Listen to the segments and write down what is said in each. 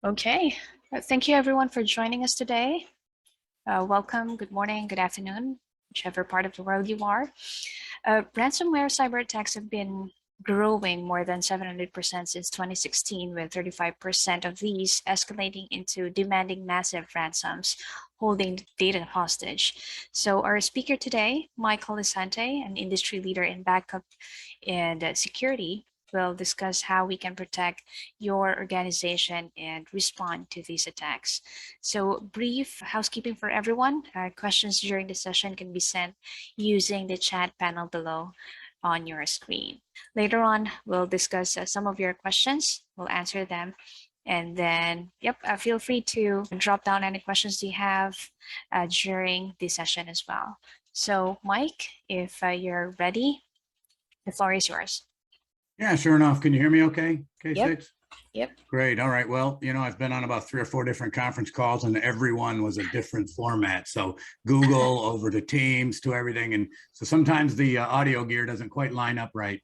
Okay, thank you everyone for joining us today. Welcome, good morning, good afternoon, whichever part of the world you are. Ransomware cyber attacks have been growing more than 700% since 2016, with 35% of these escalating into demanding massive ransoms, holding data hostage. So our speaker today, Michael Lisante, an industry leader in backup and security, will discuss how we can protect your organization and respond to these attacks. So brief housekeeping for everyone. Questions during the session can be sent using the chat panel below on your screen. Later on, we'll discuss some of your questions. We'll answer them. And then, feel free to drop down any questions you have during the session as well. So Mike, if you're ready, the floor is yours. Yeah, sure enough. Can you hear me okay? K6? Yep. Great. All right. Well, I've been on about 3 or 4 different conference calls and everyone was a different format. So Google over to Teams to everything. And so sometimes the audio gear doesn't quite line up right.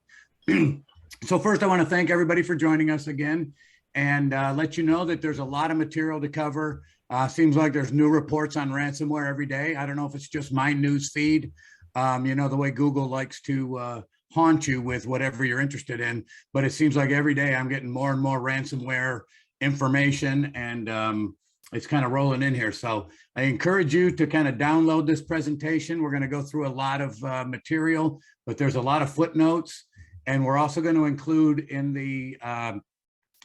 So first, I want to thank everybody for joining us again and let you know that there's a lot of material to cover. Seems like there's new reports on ransomware every day. I don't know if it's just my news feed. The way Google likes to haunt you with whatever you're interested in, but it seems like every day I'm getting more and more ransomware information and it's kind of rolling in here. So I encourage you to kind of download this presentation. We're going to go through a lot of material, but there's a lot of footnotes, and we're also going to include in the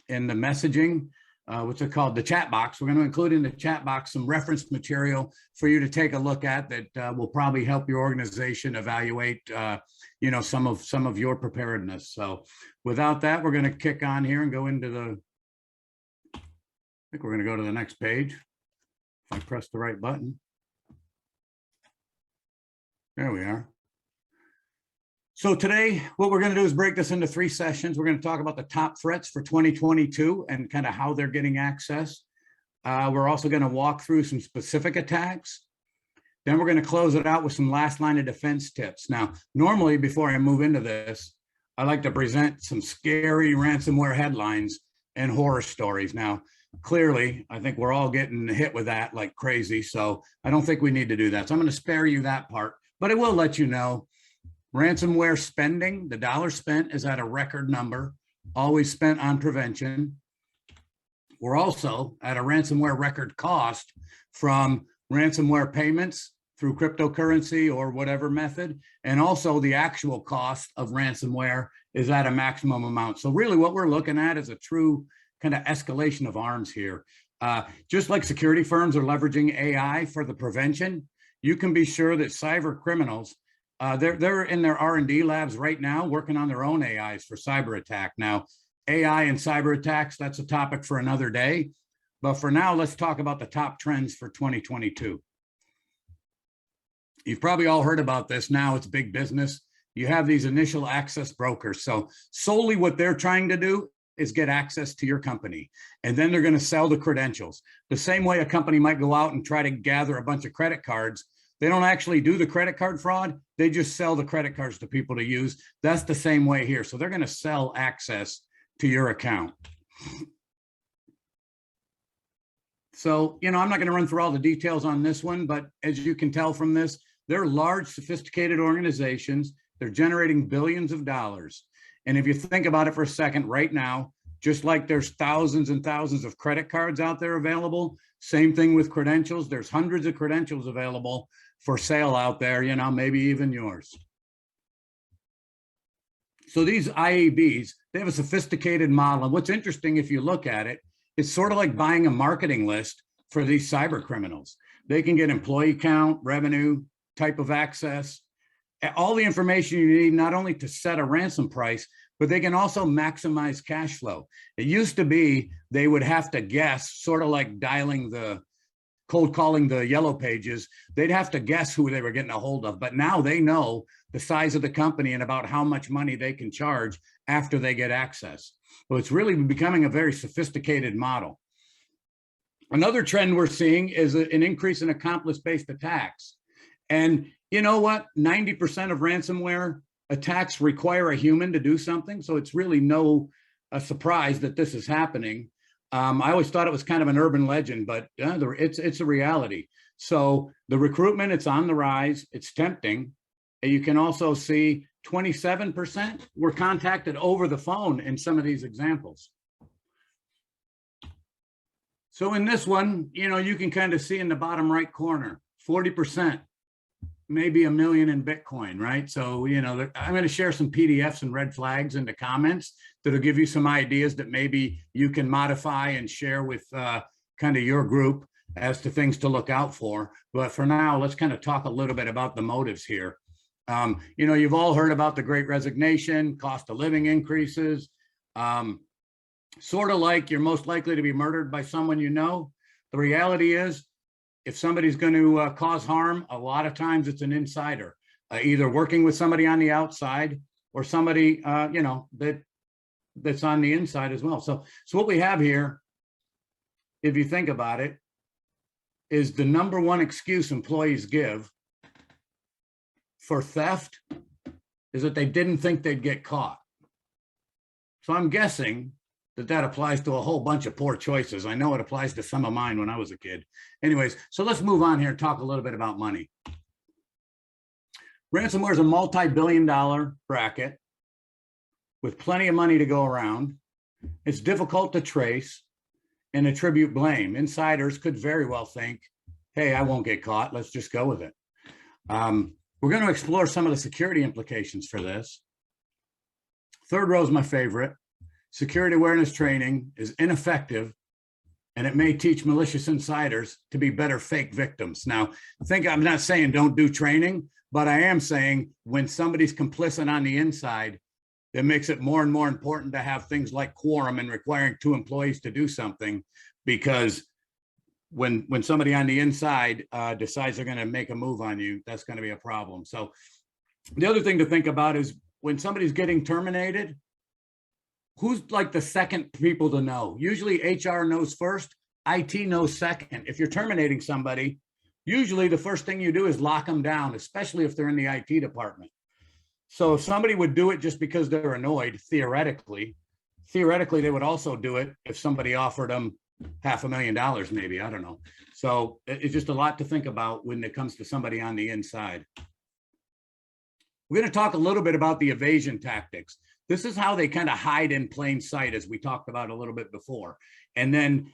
messaging, what's it called, the chat box. We're going to include in the chat box some reference material for you to take a look at that will probably help your organization evaluate some of your preparedness. So without that, we're going to kick on here and go into I think we're going to go to the next page. If I press the right button. There we are. So today, what we're going to do is break this into 3 sessions. We're going to talk about the top threats for 2022 and kind of how they're getting access. We're also going to walk through some specific attacks. Then we're going to close it out with some last line of defense tips. Now, normally before I move into this, I like to present some scary ransomware headlines and horror stories. Now, clearly, I think we're all getting hit with that like crazy. So I don't think we need to do that. So I'm going to spare you that part, but I will let you know ransomware spending, the dollar spent is at a record number, always spent on prevention. We're also at a ransomware record cost from ransomware payments through cryptocurrency or whatever method. And also the actual cost of ransomware is at a maximum amount. So really what we're looking at is a true kind of escalation of arms here. Just like security firms are leveraging AI for the prevention, you can be sure that cyber criminals, they're in their R&D labs right now working on their own AIs for cyber attack. Now, AI and cyber attacks, that's a topic for another day. But for now, let's talk about the top trends for 2022. You've probably all heard about this. Now it's big business. You have these initial access brokers. So solely what they're trying to do is get access to your company. And then they're going to sell the credentials. The same way a company might go out and try to gather a bunch of credit cards. They don't actually do the credit card fraud. They just sell the credit cards to people to use. That's the same way here. So they're going to sell access to your account. So, I'm not going to run through all the details on this one, but as you can tell from this, they're large, sophisticated organizations. They're generating billions of dollars. And if you think about it for a second, right now, just like there's thousands and thousands of credit cards out there available, same thing with credentials. There's hundreds of credentials available for sale out there, maybe even yours. So these IABs, they have a sophisticated model. And what's interesting, if you look at it, it's sort of like buying a marketing list for these cyber criminals. They can get employee count, revenue, type of access, all the information you need, not only to set a ransom price, but they can also maximize cash flow. It used to be they would have to guess, sort of like cold calling the yellow pages. They'd have to guess who they were getting a hold of, but now they know the size of the company and about how much money they can charge after they get access. So it's really becoming a very sophisticated model. Another trend we're seeing is an increase in accomplice-based attacks. And you know what? 90% of ransomware attacks require a human to do something. So it's really no surprise that this is happening. I always thought it was kind of an urban legend, but it's a reality. So the recruitment, it's on the rise. It's tempting. And you can also see 27% were contacted over the phone in some of these examples. So in this one, you can kind of see in the bottom right corner, 40%, maybe $1 million in Bitcoin, right? So, I'm going to share some PDFs and red flags in the comments that'll give you some ideas that maybe you can modify and share with kind of your group as to things to look out for. But for now, let's kind of talk a little bit about the motives here. You've all heard about the Great Resignation, cost of living increases, sort of like you're most likely to be murdered by someone you know. The reality is, if somebody's going to cause harm, a lot of times it's an insider, either working with somebody on the outside or somebody, that's on the inside as well. So what we have here, if you think about it, is the number one excuse employees give for theft is that they didn't think they'd get caught. So I'm guessing that applies to a whole bunch of poor choices. I know it applies to some of mine when I was a kid. Anyways, so let's move on here and talk a little bit about money. Ransomware is a multi-billion-dollar bracket with plenty of money to go around. It's difficult to trace and attribute blame. Insiders could very well think, hey, I won't get caught. Let's just go with it. We're going to explore some of the security implications for this. Third row is my favorite. Security awareness training is ineffective, and it may teach malicious insiders to be better fake victims. Now, I'm not saying don't do training, but I am saying when somebody's complicit on the inside, it makes it more and more important to have things like quorum and requiring 2 employees to do something, because when somebody on the inside decides they're going to make a move on you, that's going to be a problem. So the other thing to think about is when somebody's getting terminated, who's like the second people to know? Usually HR knows first, IT knows second. If you're terminating somebody, usually the first thing you do is lock them down, especially if they're in the IT department. So if somebody would do it just because they're annoyed, theoretically, they would also do it if somebody offered them $500,000, maybe, I don't know. So it's just a lot to think about when it comes to somebody on the inside. We're going to talk a little bit about the evasion tactics. This is how they kind of hide in plain sight, as we talked about a little bit before. And then,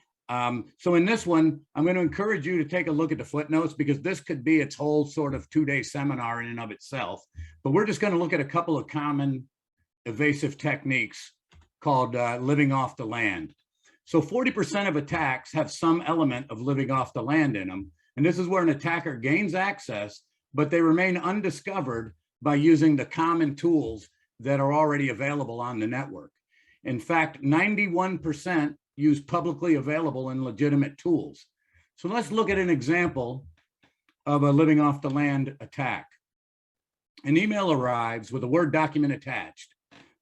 so in this one, I'm going to encourage you to take a look at the footnotes, because this could be its whole sort of 2-day seminar in and of itself. But we're just going to look at a couple of common evasive techniques called living off the land. So 40% of attacks have some element of living off the land in them. And this is where an attacker gains access, but they remain undiscovered by using the common tools that are already available on the network. In fact, 91% use publicly available and legitimate tools. So let's look at an example of a living off the land attack. An email arrives with a Word document attached.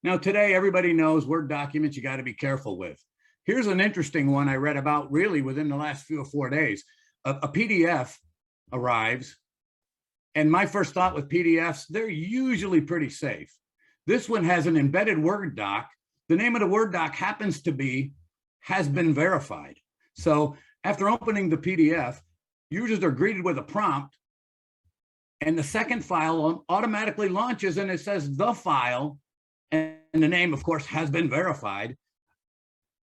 Now today, everybody knows Word documents you got to be careful with. Here's an interesting one I read about really within the last 3 or 4 days. A PDF arrives, and my first thought with PDFs, they're usually pretty safe. This one has an embedded Word doc. The name of the Word doc happens to be has been verified. So after opening the PDF, users are greeted with a prompt, and the second file automatically launches, and it says the file, and the name, of course, has been verified.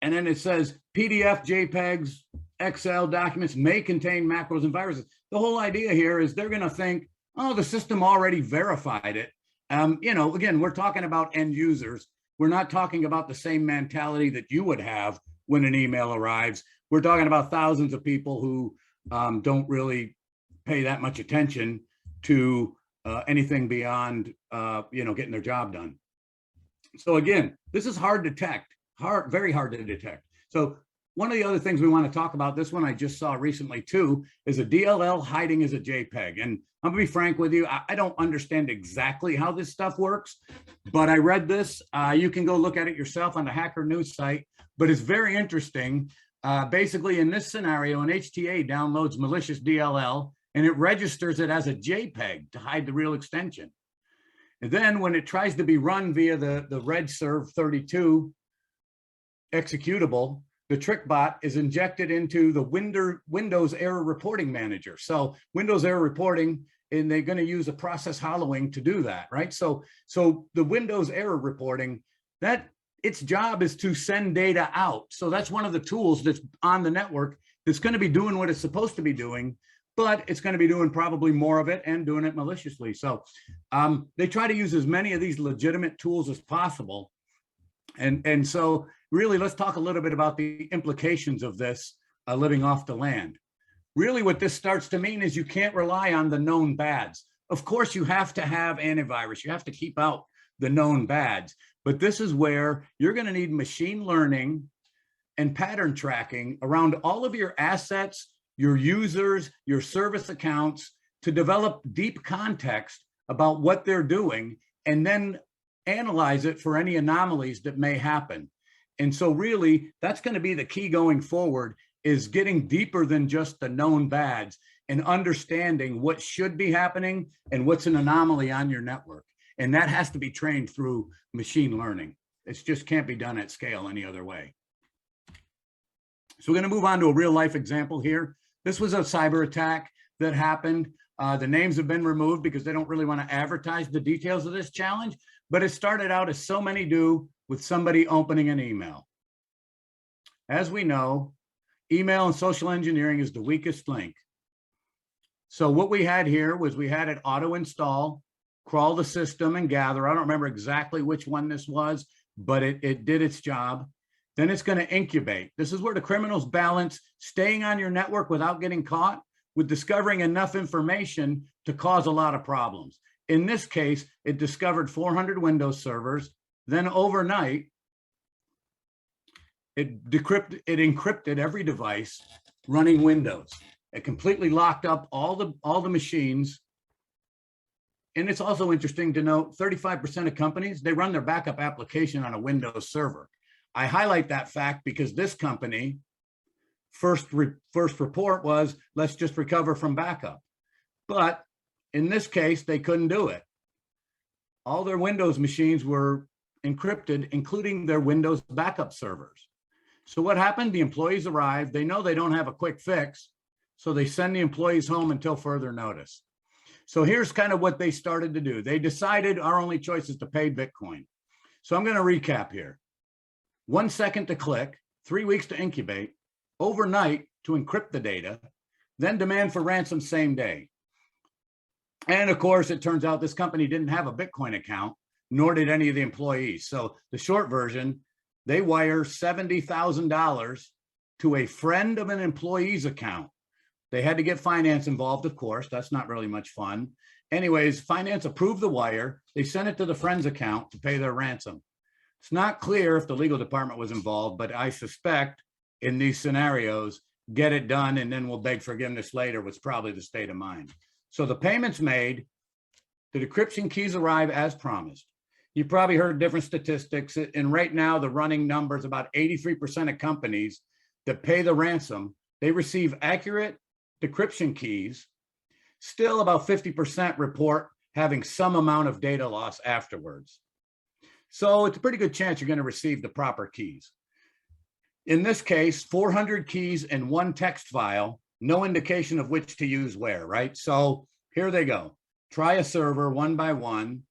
And then it says PDF, JPEGs, Excel documents may contain macros and viruses. The whole idea here is they're going to think, oh, the system already verified it. Again, we're talking about end users. We're not talking about the same mentality that you would have when an email arrives. We're talking about thousands of people who don't really pay that much attention to anything beyond, getting their job done. So again, this is hard to detect, very hard to detect. So one of the other things we want to talk about, this one I just saw recently too, is a DLL hiding as a JPEG. And I'm gonna be frank with you, I don't understand exactly how this stuff works, but I read this. You can go look at it yourself on the Hacker News site, but it's very interesting. Basically, in this scenario, an HTA downloads malicious DLL and it registers it as a JPEG to hide the real extension. And then when it tries to be run via the RedServe 32 executable, the trick bot is injected into the Windows Error Reporting Manager. So Windows Error Reporting, and they're going to use a process hollowing to do that, right? So the Windows Error Reporting, that its job is to send data out. So that's one of the tools that's on the network that's going to be doing what it's supposed to be doing, but it's going to be doing probably more of it and doing it maliciously. So they try to use as many of these legitimate tools as possible. And so really, let's talk a little bit about the implications of this living off the land. Really, what this starts to mean is you can't rely on the known bads. Of course, you have to have antivirus. You have to keep out the known bads. But this is where you're going to need machine learning and pattern tracking around all of your assets, your users, your service accounts, to develop deep context about what they're doing, and then analyze it for any anomalies that may happen. And so really, that's going to be the key going forward, is getting deeper than just the known bads and understanding what should be happening and what's an anomaly on your network. And that has to be trained through machine learning. It just can't be done at scale any other way. So we're going to move on to a real life example here. This was a cyber attack that happened. The names have been removed because they don't really want to advertise the details of this challenge, but it started out, as so many do, with somebody opening an email. As we know, email and social engineering is the weakest link. So what we had here was we had it auto install, crawl the system and gather. I don't remember exactly which one this was, but it did its job. Then it's going to incubate. This is where the criminals balance staying on your network without getting caught with discovering enough information to cause a lot of problems. In this case, it discovered 400 Windows servers. Then overnight, it encrypted every device running Windows. It completely locked up all the machines. And it's also interesting to note, 35% of companies, they run their backup application on a Windows server. I highlight that fact because this company, first report was, let's just recover from backup. But in this case, they couldn't do it. All their Windows machines were encrypted, including their Windows backup servers. So what happened? The employees arrived. They know they don't have a quick fix, so they send the employees home until further notice. So here's kind of what they started to do. They decided our only choice is to pay Bitcoin. So I'm going to recap here. 1 second to click, 3 weeks to incubate, overnight to encrypt the data, then demand for ransom same day. And of course, it turns out this company didn't have a Bitcoin account, nor did any of the employees. So the short version, they wire $70,000 to a friend of an employee's account. They had to get finance involved, of course. That's not really much fun. Anyways, finance approved the wire. They sent it to the friend's account to pay their ransom. It's not clear if the legal department was involved, but I suspect in these scenarios, get it done and then we'll beg forgiveness later was probably the state of mind. So the payment's made, the decryption keys arrive as promised. You probably heard different statistics, and right now the running number is about 83% of companies that pay the ransom, they receive accurate decryption keys. Still about 50% report having some amount of data loss afterwards. So it's a pretty good chance you're going to receive the proper keys. In this case, 400 keys in one text file, no indication of which to use where, right? So here they go. Try a server one by one.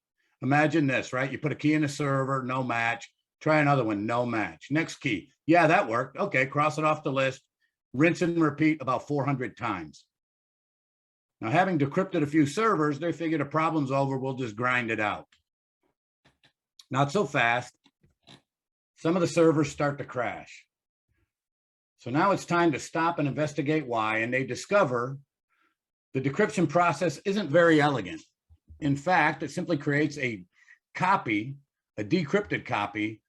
Imagine this, right? You put a key in a server, no match. Try another one, no match. Next key. Yeah, that worked. Okay, cross it off the list. Rinse and repeat about 400 times. Now, having decrypted a few servers, they figured the problem's over, we'll just grind it out. Not so fast. Some of the servers start to crash. So now it's time to stop and investigate why, and they discover the decryption process isn't very elegant. In fact, it simply creates a copy, a decrypted copy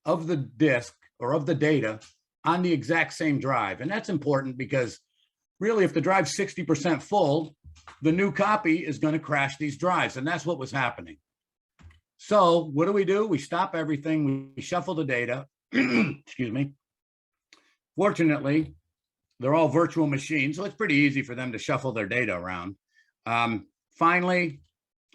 of the disk or of the data on the exact same drive. And that's important because really, if the drive's 60% full, the new copy is going to crash these drives. And that's what was happening. So what do? We stop everything. We shuffle the data. Excuse me. Fortunately, they're all virtual machines, so it's pretty easy for them to shuffle their data around. Finally,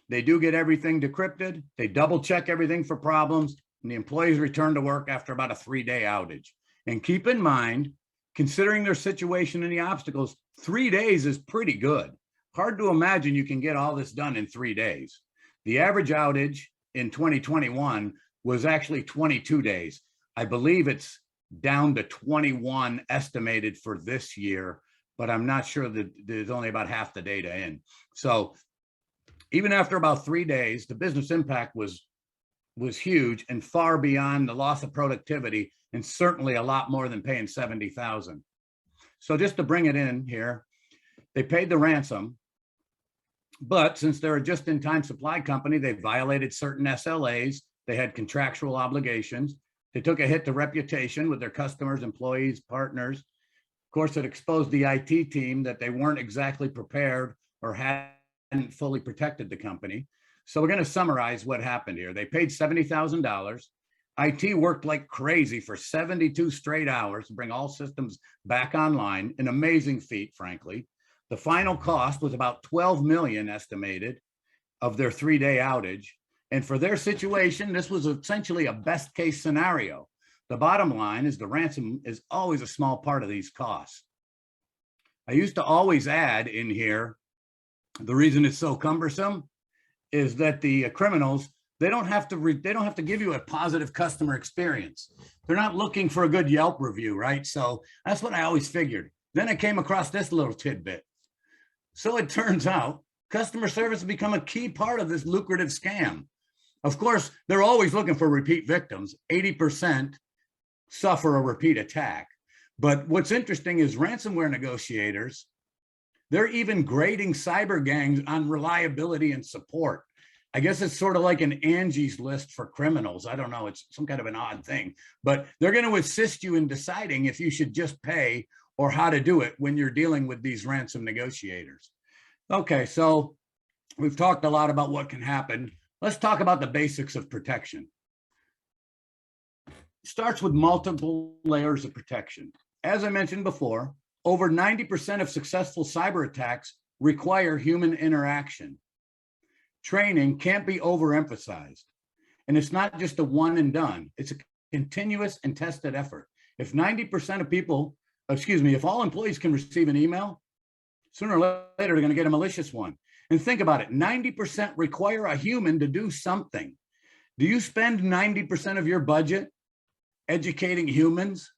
they do get everything decrypted. They double check everything for problems, and the employees return to work after about a 3-day outage. And keep in mind, considering their situation and the obstacles, 3 days is pretty good. Hard to imagine you can get all this done in 3 days. The average outage in 2021 was actually 22 days. I believe it's down to 21 estimated for this year, but I'm not sure that there's only about half the data in. So even after about 3 days, the business impact was huge and far beyond the loss of productivity, and certainly a lot more than paying $70,000. So just to bring it in here, they paid the ransom, but since they're a just-in-time supply company, they violated certain SLAs. They had contractual obligations. They took a hit to reputation with their customers, employees, partners. Of course, it exposed the IT team that they weren't exactly prepared or hadn't fully protected the company. So we're going to summarize what happened here. They paid $70,000. IT worked like crazy for 72 straight hours to bring all systems back online, an amazing feat, frankly. The final cost was about $12 million estimated of their 3-day outage. And for their situation, this was essentially a best case scenario. The bottom line is the ransom is always a small part of these costs. I used to always add in here, the reason it's so cumbersome is that the criminals, they don't have to give you a positive customer experience. They're not looking for a good Yelp review, right? So that's what I always figured. Then I came across this little tidbit. So it turns out customer service has become a key part of this lucrative scam. Of course, they're always looking for repeat victims. 80% suffer a repeat attack. But what's interesting is ransomware negotiators, they're even grading cyber gangs on reliability and support. I guess it's sort of like an Angie's List for criminals. I don't know, it's some kind of an odd thing, but they're going to assist you in deciding if you should just pay or how to do it when you're dealing with these ransom negotiators. Okay, so we've talked a lot about what can happen. Let's talk about the basics of protection. It starts with multiple layers of protection. As I mentioned before, over 90% of successful cyber attacks require human interaction. Training can't be overemphasized. And it's not just a one and done. It's a continuous and tested effort. If 90% of people, if all employees can receive an email, sooner or later, they're going to get a malicious one. And think about it, 90% require a human to do something. Do you spend 90% of your budget educating humans?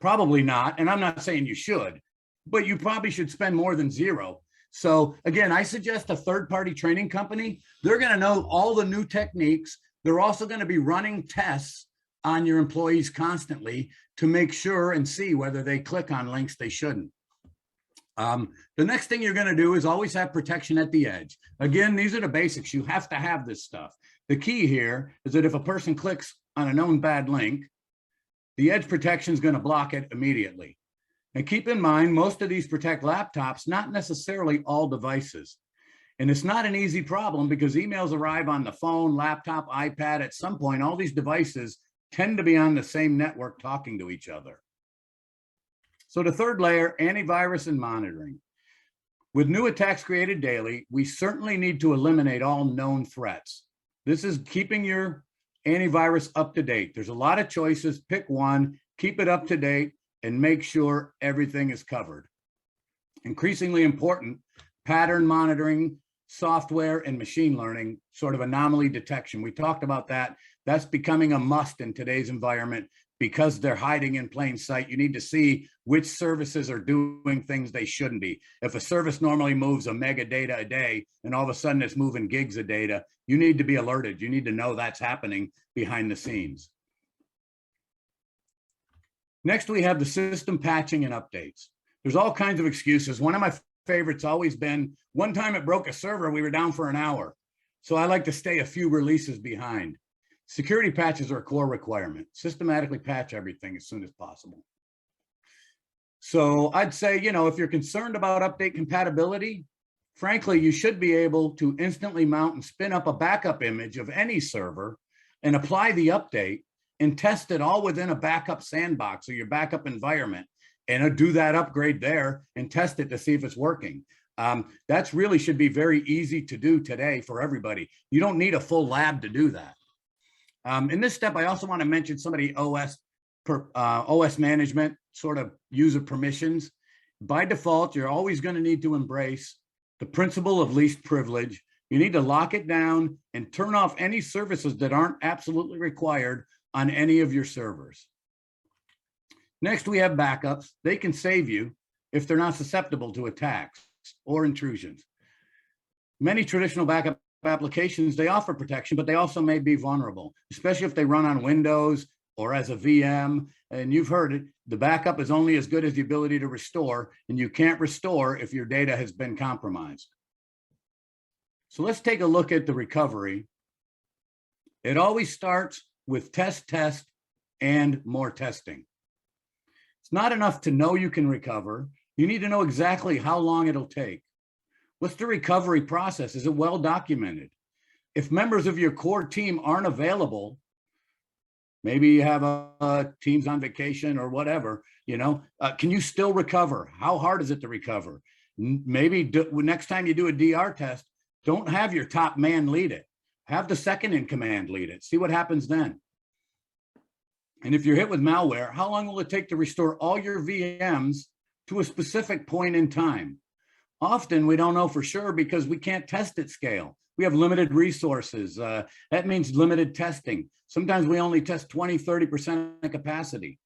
Probably not. And I'm not saying you should, but you probably should spend more than zero. So again, I suggest a third-party training company. They're going to know all the new techniques. They're also going to be running tests on your employees constantly to make sure and see whether they click on links they shouldn't. The next thing you're going to do is always have protection at the edge. Again, these are the basics. You have to have this stuff. The key here is that if a person clicks on a known bad link, the edge protection is going to block it immediately. And keep in mind, most of these protect laptops, not necessarily all devices. And it's not an easy problem because emails arrive on the phone, laptop, iPad. At some point, all these devices tend to be on the same network talking to each other. So the third layer, antivirus and monitoring. With new attacks created daily, we certainly need to eliminate all known threats. This is keeping your antivirus up to date. There's a lot of choices. Pick one, keep it up to date, and make sure everything is covered. Increasingly important, pattern monitoring, software, and machine learning, sort of anomaly detection. We talked about that. That's becoming a must in today's environment because they're hiding in plain sight. You need to see which services are doing things they shouldn't be. If a service normally moves a mega data a day and all of a sudden it's moving gigs of data, you need to be alerted. You need to know that's happening behind the scenes. Next, we have the system patching and updates. There's all kinds of excuses. One of my favorites always been, one time it broke a server, we were down for an hour. So I like to stay a few releases behind. Security patches are a core requirement. Systematically patch everything as soon as possible. So I'd say, if you're concerned about update compatibility, frankly, you should be able to instantly mount and spin up a backup image of any server and apply the update and test it all within a backup sandbox or your backup environment and do that upgrade there and test it to see if it's working. That's really should be very easy to do today for everybody. You don't need a full lab to do that. In this step, I also want to mention some of the OS OS management sort of user permissions. By default, you're always going to need to embrace the principle of least privilege. You need to lock it down and turn off any services that aren't absolutely required on any of your servers. Next, we have backups. They can save you if they're not susceptible to attacks or intrusions. Many traditional backup applications, they offer protection, but they also may be vulnerable, especially if they run on Windows or as a VM. And you've heard it, the backup is only as good as the ability to restore, and you can't restore if your data has been compromised. So let's take a look at the recovery. It always starts with test, and more testing. It's not enough to know you can recover. You need to know exactly how long it'll take. What's the recovery process? Is it well documented? If members of your core team aren't available, maybe you have teams on vacation or whatever, can you still recover? How hard is it to recover? Maybe next time you do a DR test, don't have your top man lead it. Have the second in command lead it. See what happens then. And if you're hit with malware, how long will it take to restore all your VMs to a specific point in time? Often we don't know for sure because we can't test at scale. We have limited resources. That means limited testing. Sometimes we only test 20, 30% of capacity.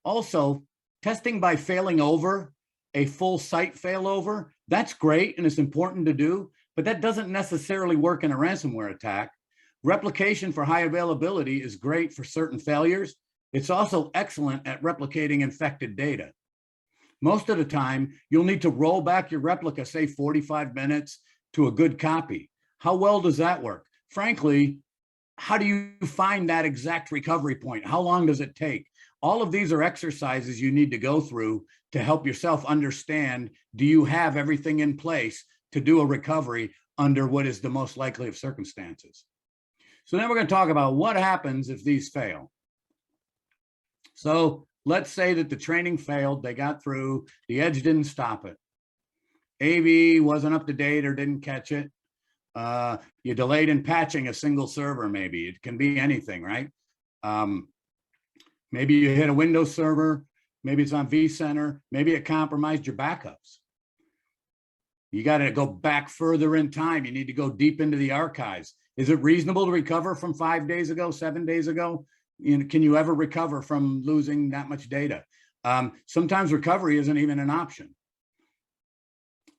Also, testing by failing over a full site failover, that's great and it's important to do, but that doesn't necessarily work in a ransomware attack. Replication for high availability is great for certain failures. It's also excellent at replicating infected data. Most of the time, you'll need to roll back your replica, say 45 minutes to a good copy. How well does that work? Frankly, how do you find that exact recovery point? How long does it take? All of these are exercises you need to go through to help yourself understand, do you have everything in place to do a recovery under what is the most likely of circumstances? So then we're going to talk about what happens if these fail. So let's say that the training failed, they got through, the edge didn't stop it. AV wasn't up to date or didn't catch it. You delayed in patching a single server, maybe. It can be anything, right? Maybe you hit a Windows server, maybe it's on vCenter, maybe it compromised your backups. You got to go back further in time. You need to go deep into the archives. Is it reasonable to recover from 5 days ago, 7 days ago? Can you ever recover from losing that much data? Sometimes recovery isn't even an option.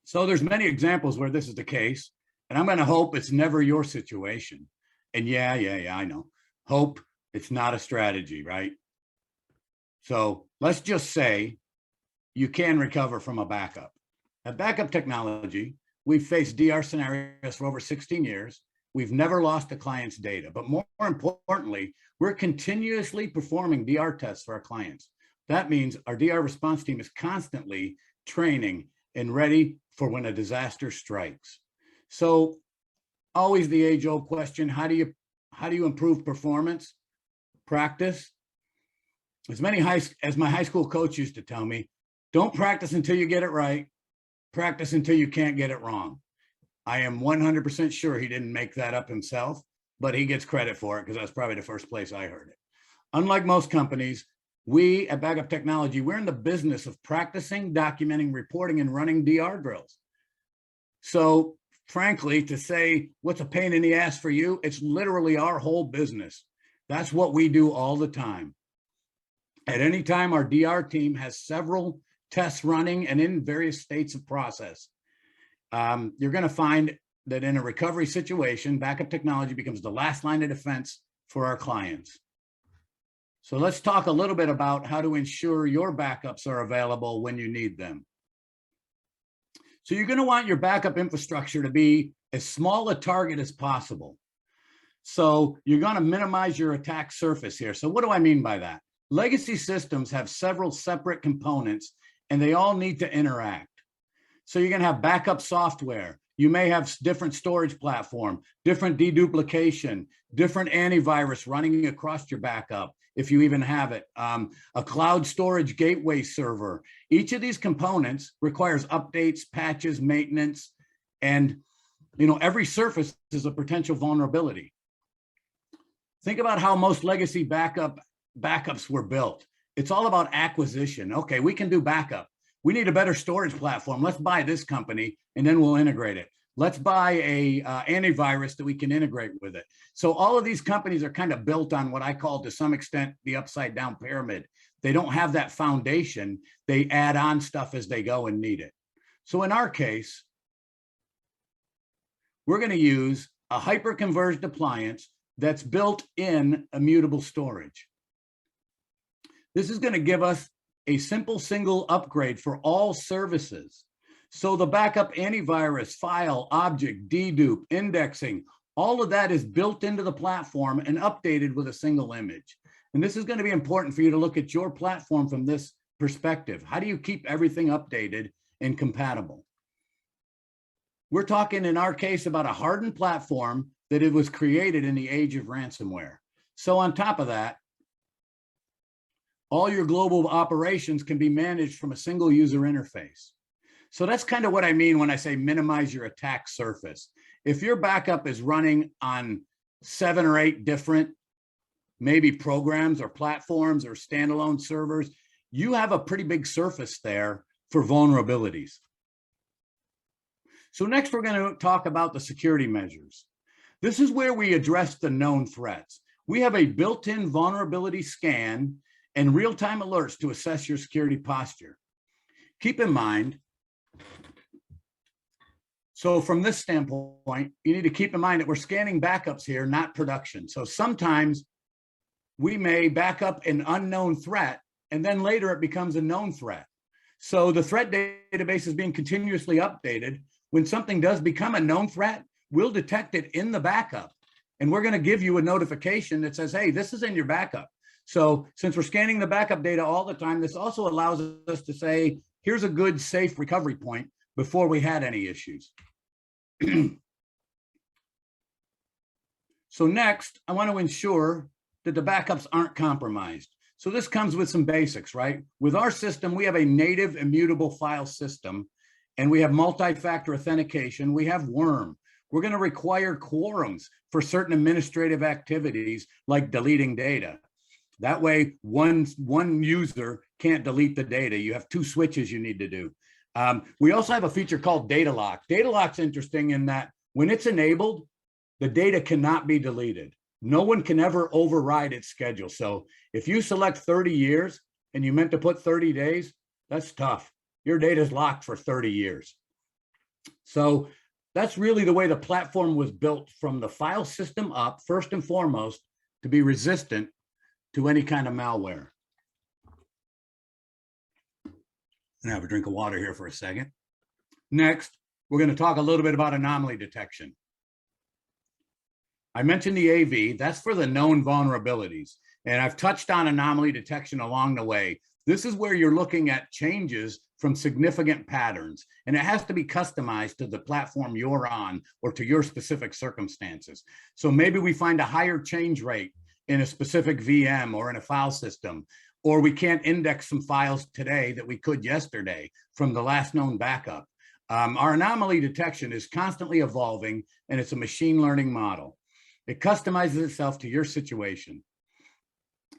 So there's many examples where this is the case, and I'm going to hope it's never your situation. And yeah, I know. Hope it's not a strategy, right? So let's just say you can recover from a backup. At Backup Technology, we've faced DR scenarios for over 16 years. We've never lost a client's data, but more importantly, we're continuously performing DR tests for our clients. That means our DR response team is constantly training and ready for when a disaster strikes. So always the age-old question, how do you improve performance? Practice. As my high school coach used to tell me, don't practice until you get it right. Practice until you can't get it wrong. I am 100% sure he didn't make that up himself, but he gets credit for it because that's probably the first place I heard it. Unlike most companies, we at Backup Technology, we're in the business of practicing, documenting, reporting, and running DR drills. So frankly, to say what's a pain in the ass for you, it's literally our whole business. That's what we do all the time. At any time, our DR team has several tests running and in various states of process. You're going to find that in a recovery situation, Backup Technology becomes the last line of defense for our clients. So let's talk a little bit about how to ensure your backups are available when you need them. So you're going to want your backup infrastructure to be as small a target as possible. So you're going to minimize your attack surface here. So what do I mean by that? Legacy systems have several separate components and they all need to interact. So you're going to have backup software. You may have different storage platform, different deduplication, different antivirus running across your backup, if you even have it, a cloud storage gateway server. Each of these components requires updates, patches, maintenance, and every surface is a potential vulnerability. Think about how most legacy backup backups were built. It's all about acquisition. Okay, we can do backup. We need a better storage platform. Let's buy this company and then we'll integrate it. Let's buy a antivirus that we can integrate with it. So all of these companies are kind of built on what I call, to some extent, the upside down pyramid. They don't have that foundation. They add on stuff as they go and need it. So in our case, we're going to use a hyper-converged appliance that's built in immutable storage. This is going to give us a simple single upgrade for all services. So the backup, antivirus, file, object, dedupe, indexing, all of that is built into the platform and updated with a single image. And this is going to be important for you to look at your platform from this perspective. How do you keep everything updated and compatible? We're talking in our case about a hardened platform that it was created in the age of ransomware. So on top of that, all your global operations can be managed from a single user interface. So that's kind of what I mean when I say minimize your attack surface. If your backup is running on 7 or 8 different maybe programs or platforms or standalone servers, you have a pretty big surface there for vulnerabilities. So next we're going to talk about the security measures. This is where we address the known threats. We have a built-in vulnerability scan and real-time alerts to assess your security posture. Keep in mind, so from this standpoint, you need to keep in mind that we're scanning backups here, not production. So sometimes we may back up an unknown threat, and then later it becomes a known threat. So the threat database is being continuously updated. When something does become a known threat, we'll detect it in the backup. And we're going to give you a notification that says, hey, this is in your backup. So since we're scanning the backup data all the time, this also allows us to say, here's a good, safe recovery point before we had any issues. So next, I want to ensure that the backups aren't compromised. So this comes with some basics, right? With our system, we have a native immutable file system, and we have multi-factor authentication. We have worm. We're going to require quorums for certain administrative activities like deleting data. That way, one user can't delete the data. You have 2 switches you need to do. We also have a feature called data lock. Data lock's interesting in that when it's enabled, the data cannot be deleted. No one can ever override its schedule. So if you select 30 years and you meant to put 30 days, that's tough. Your data is locked for 30 years. So that's really the way the platform was built from the file system up, first and foremost, to be resistant to any kind of malware. I'm gonna have a drink of water here for a second. Next, we're going to talk a little bit about anomaly detection. I mentioned the AV, that's for the known vulnerabilities. And I've touched on anomaly detection along the way. This is where you're looking at changes from significant patterns, and it has to be customized to the platform you're on or to your specific circumstances. So maybe we find a higher change rate in a specific VM or in a file system, or we can't index some files today that we could yesterday from the last known backup. Our anomaly detection is constantly evolving, and it's a machine learning model. It customizes itself to your situation.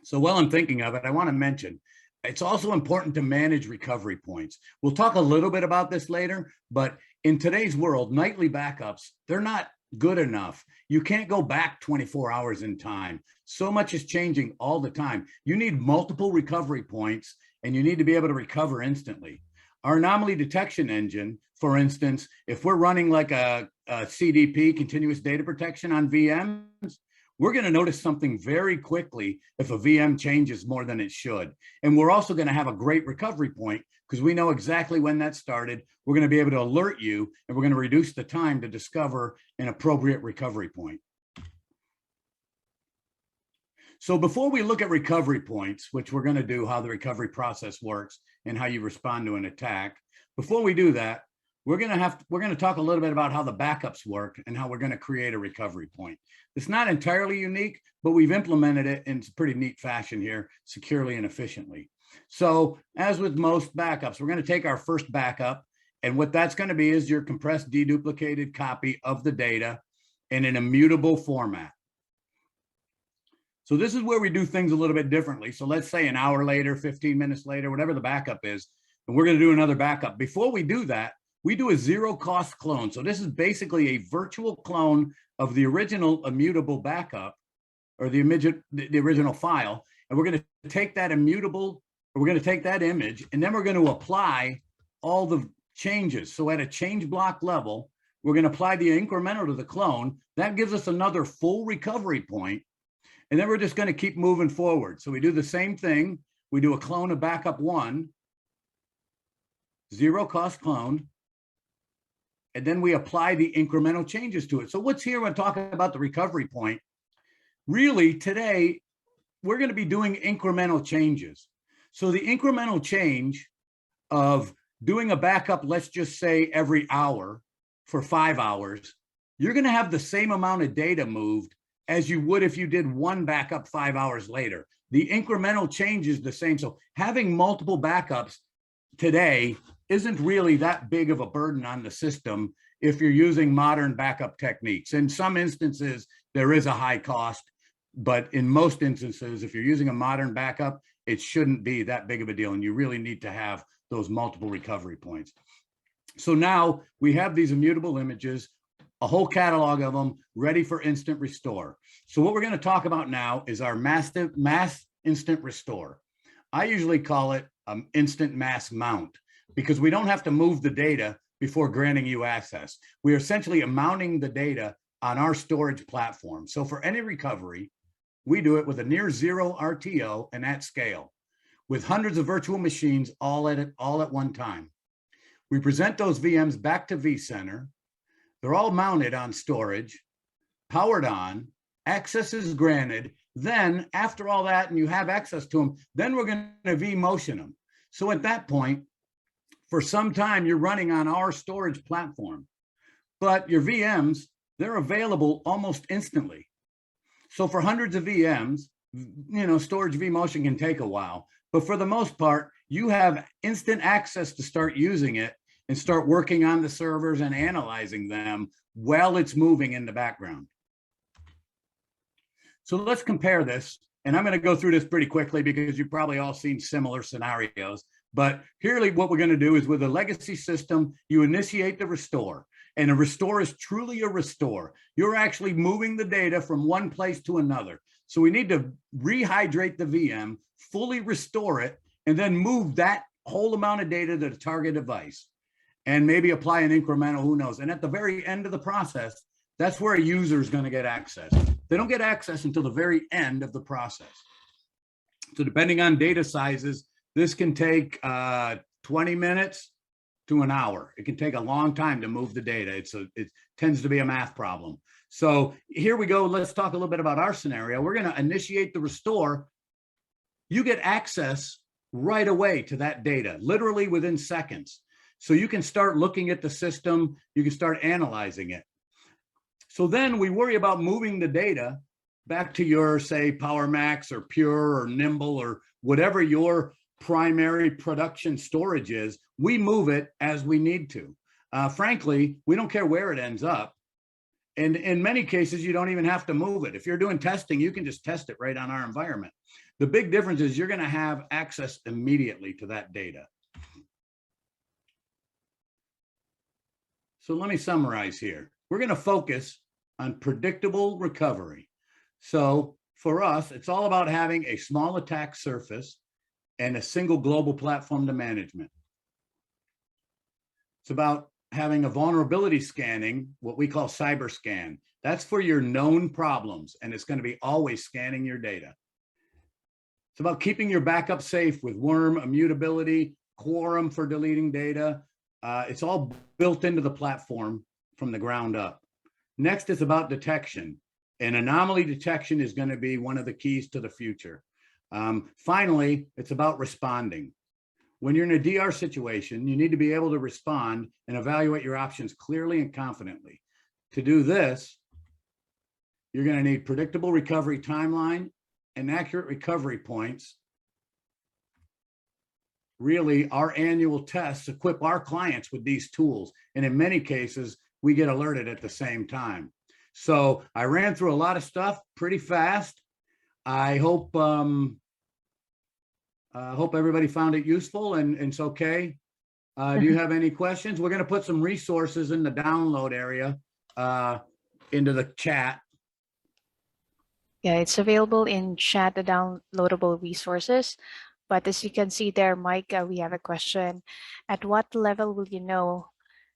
So while I'm thinking of it, I want to mention, it's also important to manage recovery points. We'll talk a little bit about this later, but in today's world, nightly backups, they're not good enough. You can't go back 24 hours in time. So much is changing all the time. You need multiple recovery points, and you need to be able to recover instantly. Our anomaly detection engine, for instance, if we're running like a CDP, continuous data protection on VMs, we're going to notice something very quickly if a VM changes more than it should. And we're also going to have a great recovery point because we know exactly when that started. We're going to be able to alert you, and we're going to reduce the time to discover an appropriate recovery point. So before we look at recovery points, which we're going to do how the recovery process works and how you respond to an attack, before we do that, we're going to talk a little bit about how the backups work and how we're going to create a recovery point. It's not entirely unique, but we've implemented it in a pretty neat fashion here, securely and efficiently. So as with most backups, we're going to take our first backup, and what that's going to be is your compressed deduplicated copy of the data in an immutable format. So this is where we do things a little bit differently. So let's say an hour later, 15 minutes later, whatever the backup is, and we're going to do another backup. Before we do that, we do a zero cost clone. So this is basically a virtual clone of the original immutable backup or the original file. And we're going to take that immutable, or we're going to take that image, and then we're going to apply all the changes. So at a change block level, we're going to apply the incremental to the clone. That gives us another full recovery point. And then we're just going to keep moving forward. So we do the same thing. We do a clone of backup 1, zero cost clone, and then we apply the incremental changes to it. So what's here when talking about the recovery point? Really, today, we're going to be doing incremental changes. So the incremental change of doing a backup, let's just say every hour for 5 hours, you're going to have the same amount of data moved as you would if you did one backup 5 hours later. The incremental change is the same. So having multiple backups today isn't really that big of a burden on the system if you're using modern backup techniques. In some instances, there is a high cost, but in most instances, if you're using a modern backup, it shouldn't be that big of a deal. And you really need to have those multiple recovery points. So now we have these immutable images, a whole catalog of them ready for instant restore. So what we're going to talk about now is our mass instant restore. I usually call it instant mass mount because we don't have to move the data before granting you access. We are essentially mounting the data on our storage platform. So for any recovery, we do it with a near zero RTO and at scale, with hundreds of virtual machines all at one time. We present those VMs back to vCenter. They're all mounted on storage, powered on, access is granted. Then after all that, and you have access to them, then we're going to vMotion them. So at that point, for some time, you're running on our storage platform, but your VMs, they're available almost instantly. So for hundreds of VMs, storage vMotion can take a while, but for the most part, you have instant access to start using it and start working on the servers and analyzing them while it's moving in the background. So let's compare this, and I'm going to go through this pretty quickly because you've probably all seen similar scenarios. But here, what we're going to do is with a legacy system, you initiate the restore. And a restore is truly a restore. You're actually moving the data from one place to another. So we need to rehydrate the VM, fully restore it, and then move that whole amount of data to the target device. And maybe apply an incremental, who knows. And at the very end of the process, that's where a user is going to get access. They don't get access until the very end of the process. So depending on data sizes, this can take 20 minutes to an hour. It can take a long time to move the data. It tends to be a math problem. So here we go. Let's talk a little bit about our scenario. We're going to initiate the restore. You get access right away to that data, literally within seconds. So you can start looking at the system. You can start analyzing it. So then we worry about moving the data back to your, say, PowerMax or Pure or Nimble or whatever your primary production storage is. We move it as we need to. Frankly, we don't care where it ends up. And in many cases, you don't even have to move it. If you're doing testing, you can just test it right on our environment. The big difference is you're going to have access immediately to that data. So let me summarize here. We're going to focus on predictable recovery. So for us, it's all about having a small attack surface and a single global platform to management. It's about having a vulnerability scanning, what we call cyber scan. That's for your known problems, and it's going to be always scanning your data. It's about keeping your backup safe with worm, immutability, quorum for deleting data. It's all built into the platform from the ground up. Next, it's about detection. And anomaly detection is going to be one of the keys to the future. Finally, it's about responding. When you're in a DR situation, you need to be able to respond and evaluate your options clearly and confidently. To do this, you're going to need predictable recovery timeline and accurate recovery points. Really, our annual tests equip our clients with these tools. And in many cases, we get alerted at the same time. So I ran through a lot of stuff pretty fast. I hope everybody found it useful and it's okay. Do you have any questions? We're going to put some resources in the download area into the chat. Yeah, it's available in chat, the downloadable resources. But as you can see there, Mike, we have a question. At what level will you know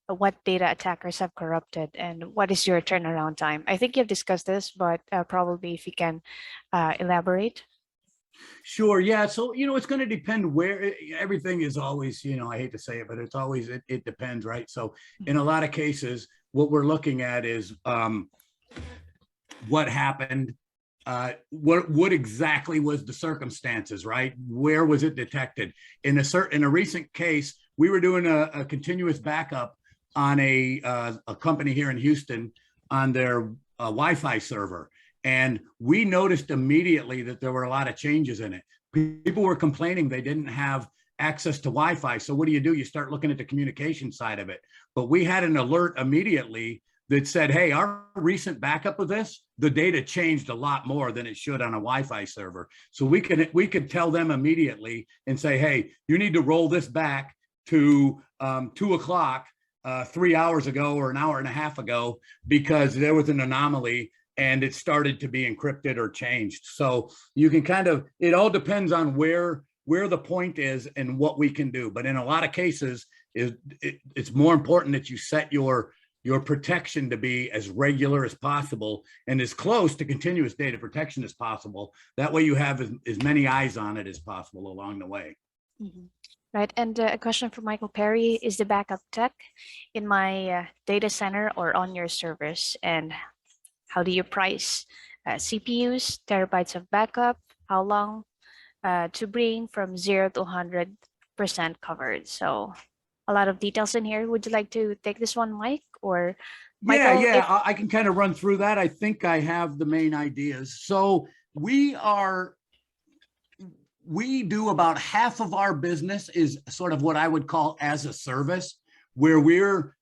what data attackers have corrupted and what is your turnaround time? I think you've discussed this, but probably if you can elaborate. Sure. Yeah. So, it's going to depend where everything is always, I hate to say it, but it's always, it depends, right? So in a lot of cases, what we're looking at is what happened, what exactly was the circumstances, right? Where was it detected? In a recent case, we were doing a continuous backup on a company here in Houston on their Wi-Fi server. And we noticed immediately that there were a lot of changes in it. People were complaining they didn't have access to Wi-Fi. So what do? You start looking at the communication side of it. But we had an alert immediately that said, hey, our recent backup of this, the data changed a lot more than it should on a Wi-Fi server. So we could tell them immediately and say, hey, you need to roll this back to 2 o'clock 3 hours ago or an hour and a half ago, because there was an anomaly and it started to be encrypted or changed. So you can it all depends on where the point is and what we can do. But in a lot of cases, it's more important that you set your protection to be as regular as possible and as close to continuous data protection as possible. That way you have as many eyes on it as possible along the way. Mm-hmm. Right, and a question from Michael Perry, is the backup tech in my data center or on your servers? And how do you price CPUs, terabytes of backup, how long to bring from 0 to 100% covered? So a lot of details in here. Would you like to take this one, Mike? Or Michael? Yeah, I can kind of run through that. I think I have the main ideas. So we do about half of our business is sort of what I would call as a service, where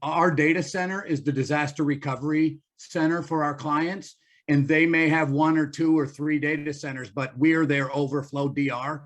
our data center is the disaster recovery center for our clients. And they may have 1 or 2 or 3 data centers, but we're their overflow DR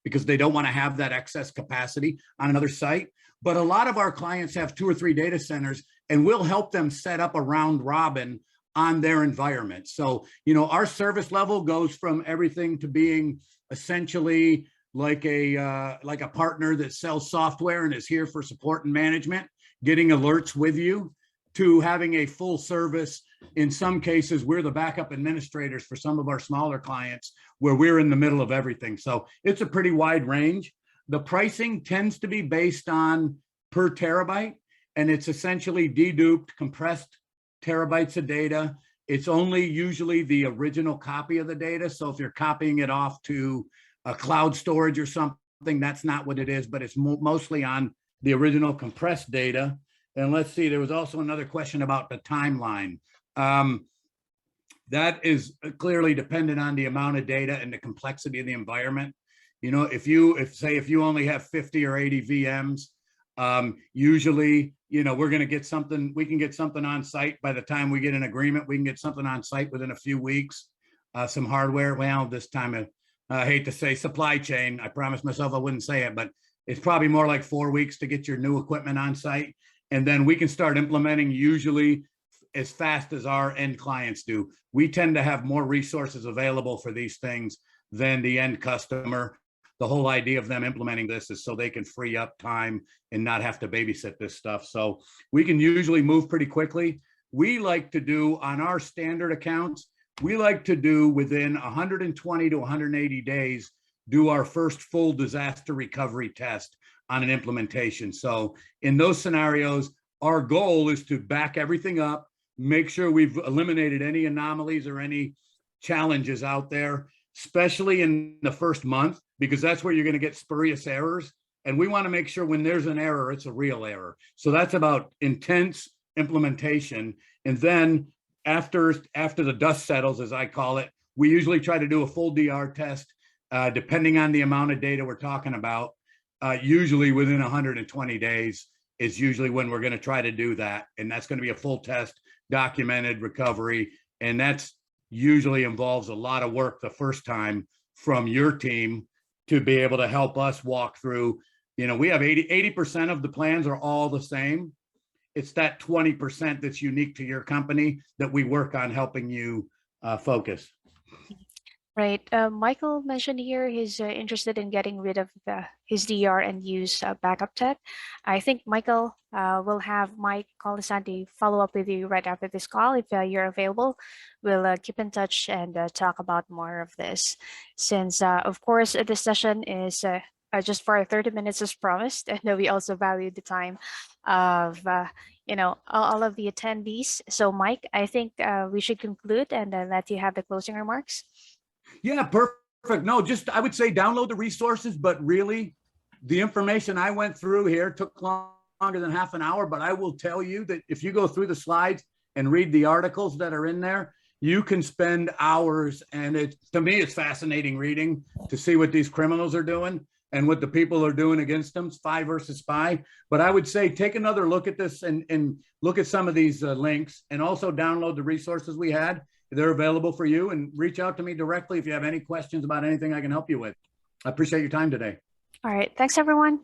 because they don't want to have that excess capacity on another site. But a lot of our clients have 2 or 3 data centers, and we'll help them set up a round robin on their environment. So, our service level goes from everything to being essentially like a partner that sells software and is here for support and management, getting alerts with you, to having a full service. In some cases, we're the backup administrators for some of our smaller clients, where we're in the middle of everything. So it's a pretty wide range. The pricing tends to be based on per terabyte, and it's essentially deduped, compressed terabytes of data. It's only usually the original copy of the data. So if you're copying it off to a cloud storage or something, that's not what it is, but it's mostly on the original compressed data. And let's see, there was also another question about the timeline. That is clearly dependent on the amount of data and the complexity of the environment. If you only have 50 or 80 VMs, usually, we're going to get something, we can get something on site by the time we get an agreement. We can get something on site within a few weeks, some hardware. Well, this time, I hate to say supply chain, I promised myself I wouldn't say it, but it's probably more like 4 weeks to get your new equipment on site. And then we can start implementing usually as fast as our end clients do. We tend to have more resources available for these things than the end customer. The whole idea of them implementing this is so they can free up time and not have to babysit this stuff. So we can usually move pretty quickly. We like to do on our standard accounts, we like to do within 120 to 180 days, do our first full disaster recovery test on an implementation. So in those scenarios, our goal is to back everything up, make sure we've eliminated any anomalies or any challenges out there, especially in the first month, because that's where you're going to get spurious errors. And we want to make sure when there's an error, it's a real error. So that's about intense implementation. And then after the dust settles, as I call it, we usually try to do a full DR test, depending on the amount of data we're talking about. Usually within 120 days is usually when we're going to try to do that. And that's going to be a full test, documented recovery. And that's usually involves a lot of work the first time from your team to be able to help us walk through. We have 80% of the plans are all the same. It's that 20% that's unique to your company that we work on helping you focus. Right. Michael mentioned here he's interested in getting rid of his DR and use backup tech. I think Michael will have Mike Colasanti follow up with you right after this call. If you're available, we'll keep in touch and talk about more of this. Since, of course, this session is just for 30 minutes as promised, and we also value the time of all of the attendees. So, Mike, I think we should conclude and let you have the closing remarks. Yeah, perfect. No, just I would say download the resources, but really the information I went through here took longer than half an hour, but I will tell you that if you go through the slides and read the articles that are in there, you can spend hours. And to me, it's fascinating reading to see what these criminals are doing and what the people are doing against them, spy versus spy. But I would say take another look at this and look at some of these links, and also download the resources we had. They're available for you, and reach out to me directly if you have any questions about anything I can help you with. I appreciate your time today. All right. Thanks, everyone.